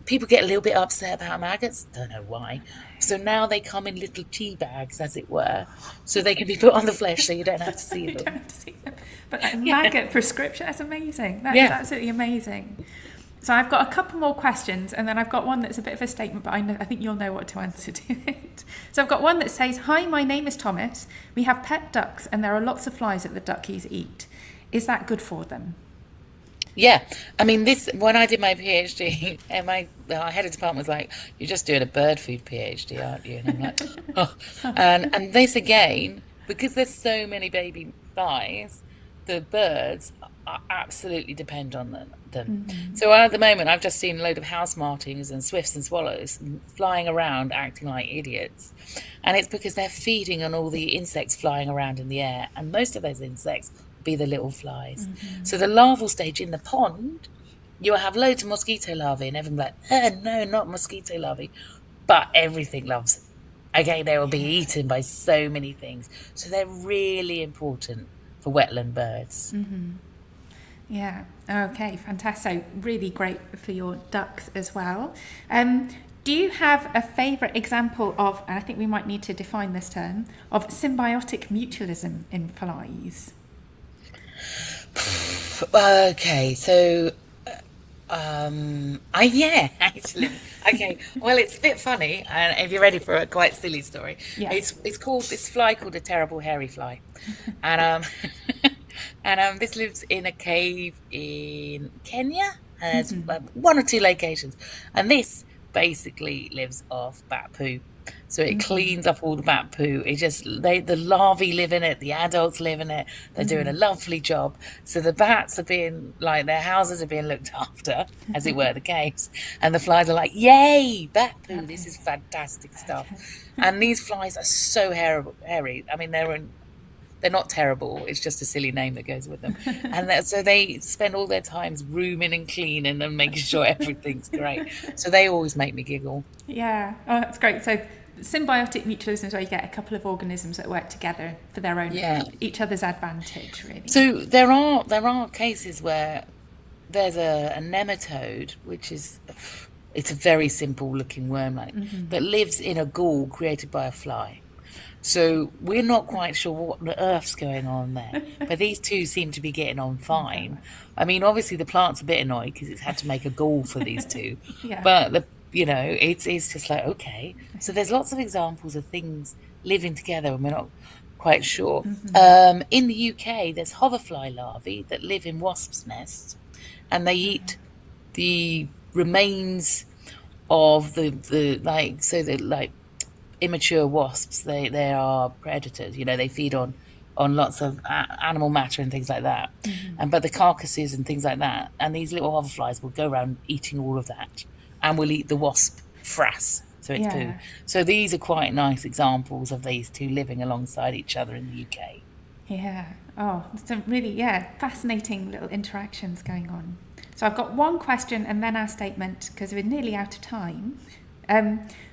people get a little bit upset about maggots. Don't know why. So now they come in little tea bags, as it were, so they can be put on the flesh, so you don't have to see You them. don't have to see them. But a maggot prescription, that's amazing. That is absolutely amazing. So I've got a couple more questions, and then I've got one that's a bit of a statement, but I think you'll know what to answer to it. So I've got one that says, hi, my name is Thomas. We have pet ducks, and there are lots of flies that the duckies eat. Is that good for them? Yeah, I mean, when I did my PhD, and my head of department was like, "You're just doing a bird food PhD, aren't you?" And I'm like, "Oh," and this again, because there's so many baby flies, the birds absolutely depend on them. So at the moment, I've just seen a load of house martins and swifts and swallows flying around, acting like idiots, and it's because they're feeding on all the insects flying around in the air, and most of those insects be the little flies. So the larval stage in the pond, you'll have loads of mosquito larvae, and everyone's like, no, not mosquito larvae, but everything loves them. Okay, they will be eaten by so many things. So they're really important for wetland birds. Yeah, okay, fantastic. Really great for your ducks as well. Do you have a favourite example of, and I think we might need to define this term, of symbiotic mutualism in flies? Okay, so actually, okay. Well, it's a bit funny, and if you're ready for a quite silly story, it's called this fly called a terrible hairy fly, and this lives in a cave in Kenya. There's one or two locations, and this basically lives off bat poo. So it cleans up all the bat poo. The larvae live in it, the adults live in it. They're doing a lovely job. So the bats are being like, their houses are being looked after, as it were, the caves. And the flies are like, yay, bat poo, this is fantastic stuff. And these flies are so hairy. I mean, they're not terrible. It's just a silly name that goes with them. And so they spend all their time rooming and cleaning and making sure everything's great. So they always make me giggle. Yeah. Oh, that's great. So symbiotic mutualism is where you get a couple of organisms that work together for their own, each other's advantage, really. So there are cases where there's a nematode, which is it's a very simple looking worm that lives in a gall created by a fly. So we're not quite sure what on earth's going on there, but these two seem to be getting on fine. I mean, obviously the plant's a bit annoyed because it's had to make a gall for these two, Yeah. but it's just like, okay. So there's lots of examples of things living together, and we're not quite sure. In the UK, there's hoverfly larvae that live in wasps' nests, and they eat the remains of the immature wasps. They are predators. They feed on lots of animal matter and things like that, and but the carcasses and things like that, and these little hoverflies will go around eating all of that, and will eat the wasp frass, so it's poo. So these are quite nice examples of these two living alongside each other in the UK. Yeah. Oh, some really, fascinating little interactions going on. So I've got one question and then our statement, because we're nearly out of time.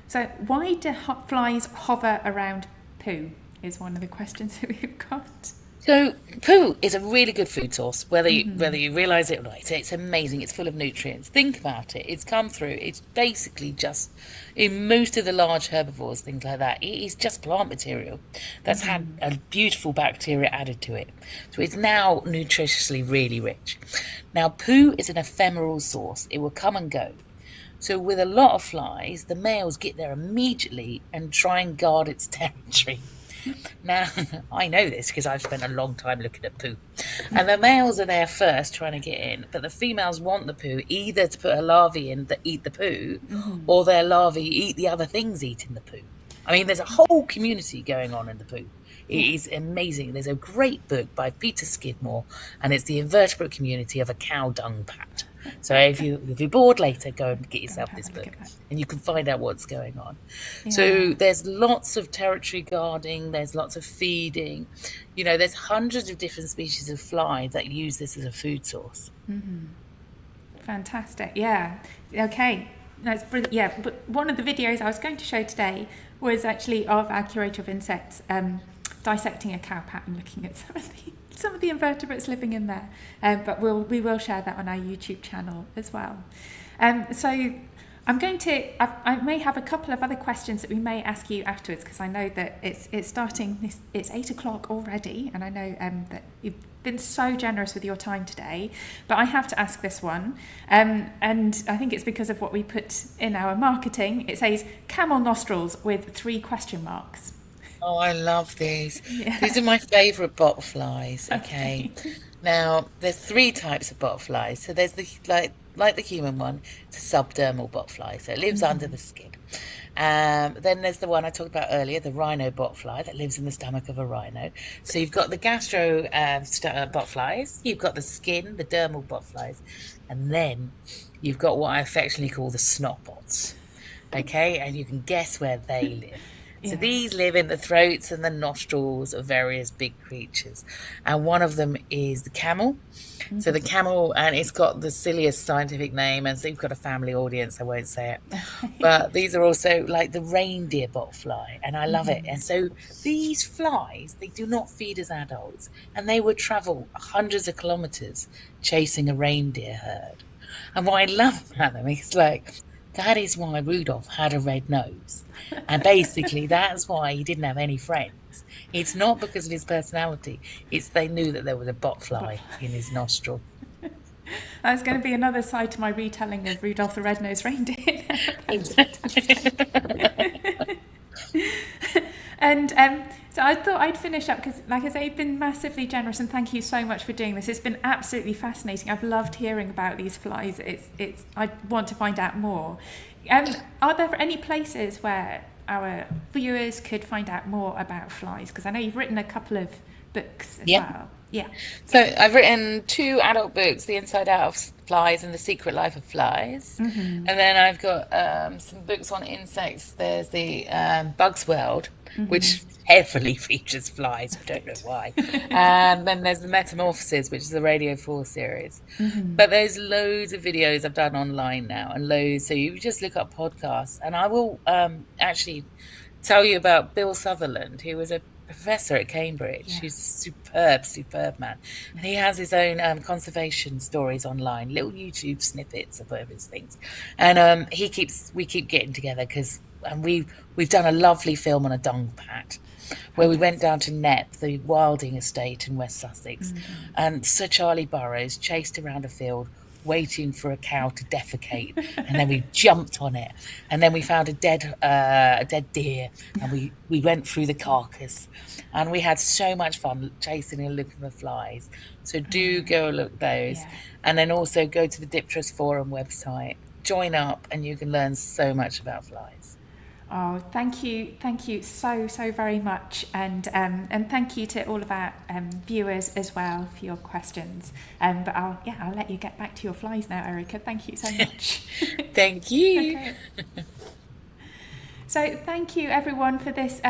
So why do flies hover around poo is one of the questions that we've got. So poo is a really good food source, whether you realise it or not. It's amazing. It's full of nutrients. Think about it. It's come through. It's basically just, in most of the large herbivores, things like that, it is just plant material that's had a beautiful bacteria added to it. So it's now nutritiously really rich. Now, poo is an ephemeral source. It will come and go. So with a lot of flies, the males get there immediately and try and guard its territory. Now, I know this because I've spent a long time looking at poo. And the males are there first trying to get in, but the females want the poo either to put a larvae in that eat the poo, or their larvae eat the other things eating the poo. I mean, there's a whole community going on in the poo. It is amazing. There's a great book by Peter Skidmore, and it's the invertebrate community of a cow dung pat. So if you're bored later, go and get yourself this book, and you can find out what's going on. Yeah. So there's lots of territory guarding, there's lots of feeding. There's hundreds of different species of fly that use this as a food source. Fantastic. Yeah. Okay. That's brilliant. Yeah. But one of the videos I was going to show today was actually of our Curator of Insects dissecting a cow pat and looking at some of the invertebrates living in there, but we will share that on our YouTube channel as well. So I'm going to, I may have a couple of other questions that we may ask you afterwards, because I know that it's starting, it's 8 o'clock already, and I know that you've been so generous with your time today, but I have to ask this one, and I think it's because of what we put in our marketing. It says camel nostrils with 3 question marks. Oh, I love these. Yeah. These are my favourite botflies. Okay. Now, there's 3 types of botflies. So there's the like the human one, it's a subdermal botfly, so it lives under the skin. Then there's the one I talked about earlier, the rhino botfly, that lives in the stomach of a rhino. So you've got the gastro botflies, you've got the skin, the dermal botflies, and then you've got what I affectionately call the snotbots. Okay, and you can guess where they live. So these live in the throats and the nostrils of various big creatures. And one of them is the camel. So the camel, and it's got the silliest scientific name, and so you've got a family audience, I won't say it. But these are also like the reindeer botfly, and I love it. And so these flies, they do not feed as adults, and they would travel hundreds of kilometers chasing a reindeer herd. And what I love about them is that is why Rudolph had a red nose. And basically, that's why he didn't have any friends. It's not because of his personality. It's they knew that there was a botfly in his nostril. That's going to be another side to my retelling of Rudolph the Red-Nosed Reindeer. And so I thought I'd finish up because, like I say, you've been massively generous, and thank you so much for doing this. It's been absolutely fascinating. I've loved hearing about these flies. I want to find out more. Are there any places where our viewers could find out more about flies? Because I know you've written a couple of books as well. Yeah. So I've written 2 adult books, The Inside Out of Flies and The Secret Life of Flies. And then I've got some books on insects. There's the Bugs World, which heavily features flies. I don't know why. And then there's the Metamorphoses, which is the Radio 4 series. But there's loads of videos I've done online now, and loads. So you just look up podcasts, and I will actually tell you about Bill Sutherland, who was a professor at Cambridge, Yeah. who's a superb man. And he has his own conservation stories online, little YouTube snippets of his things. And we keep getting together because we've done a lovely film on a dung pat where we went down to Knepp, the Wilding estate in West Sussex, and Sir Charlie Burroughs chased around a field waiting for a cow to defecate, and then we jumped on it, and then we found a dead deer, and we went through the carcass, and we had so much fun chasing and looking for flies. So do go look those, Yeah. and then also go to the Dipterus Forum website, join up, and you can learn so much about flies. Oh, thank you so very much, and thank you to all of our viewers as well for your questions. But I'll let you get back to your flies now, Erica. Thank you so much. Thank you. Okay. So thank you everyone for this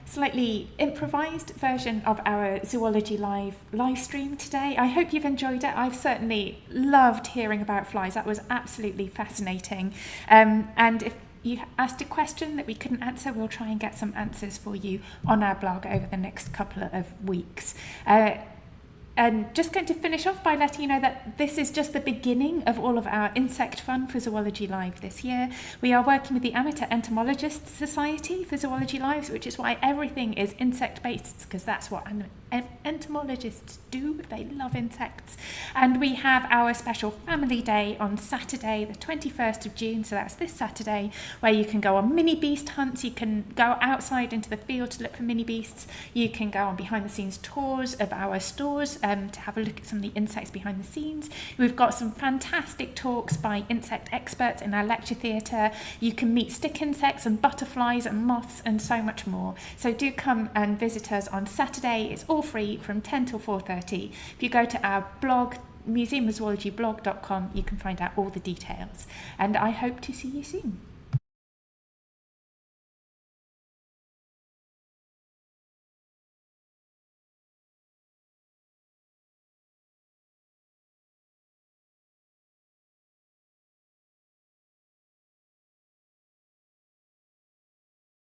slightly improvised version of our Zoology live stream today. I hope you've enjoyed it. I've certainly loved hearing about flies. That was absolutely fascinating. And if you asked a question that we couldn't answer, we'll try and get some answers for you on our blog over the next couple of weeks. And just going to finish off by letting you know that this is just the beginning of all of our insect fun for Zoology Live this year. We are working with the Amateur Entomologists Society for Zoology Lives, which is why everything is insect-based, because that's what entomologists do. They love insects. And we have our special family day on Saturday, the 21st of June, so that's this Saturday, where you can go on mini beast hunts. You can go outside into the field to look for mini beasts. You can go on behind the scenes tours of our stores to have a look at some of the insects behind the scenes. We've got some fantastic talks by insect experts in our lecture theatre. You can meet stick insects and butterflies and moths and so much more. So do come and visit us on Saturday. It's all free from 10 till 4:30. If you go to our blog, museumofzoologyblog.com, you can find out all the details. And I hope to see you soon.